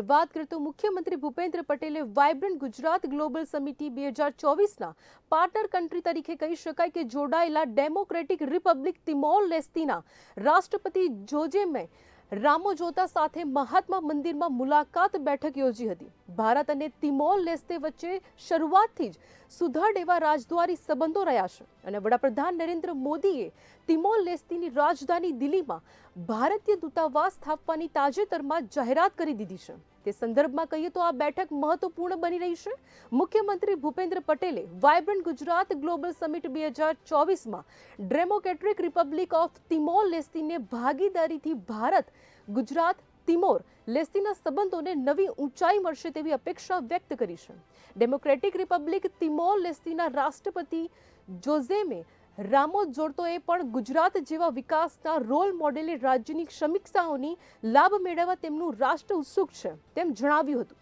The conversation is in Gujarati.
વાત કરીએ તો મુખ્યમંત્રી ભૂપેન્દ્ર પટેલે વાઇબ્રન્ટ ગુજરાત ગ્લોબલ સમિટી 2024ના પાર્ટનર કન્ટ્રી તરીકે કહી શકાય કે જોડાયેલા ડેમોક્રેટિક રિપબ્લિક તિમોર લેસ્તીના રાષ્ટ્રપતિ જોઝે રામોજોતા સાથે મહાત્મા મંદિરમાં મુલાકાત બેઠક યોજી હતી। ભારત અને તિમોર લેસ્તે વચ્ચે શરૂઆતથી જ સુદૃઢ એવા રાજદ્વારી સંબંધો રહ્યા છે અને વડાપ્રધાન નરેન્દ્ર મોદીએ તિમોર લેસ્તેની રાજધાની દિલ્હીમાં ભારતીય દૂતાવાસ સ્થાપવાની તાજેતરમાં જાહેરાત કરી દીધી છે। તે સંદર્ભમાં કહીએ તો આ બેઠક મહત્વપૂર્ણ બની રહી છે। મુખ્યમંત્રી ભૂપેન્દ્ર પટેલે વાઇબ્રન્ટ ગુજરાત ગ્લોબલ સમિટ 2024માં ડેમોક્રેટિક રિપબ્લિક ઓફ તિમોર લેસ્તીને ભાગીદારીથી ભારત ગુજરાત તિમોર લેસ્તીના સંબંધોને નવી ઊંચાઈ મળશે તેવી અપેક્ષા વ્યક્ત કરી છે। ડેમોક્રેટિક રિપબ્લિક તિમોર લેસ્તીના રાષ્ટ્રપતિ જોઝે રામોજોતોએ પણ ગુજરાત જેવા વિકાસના રોલ મોડેલે રાજ્યની સમીક્ષાઓની લાભ મેળવવા તેમનું રાષ્ટ્ર ઉત્સુક છે તેમ જણાવ્યું હતું।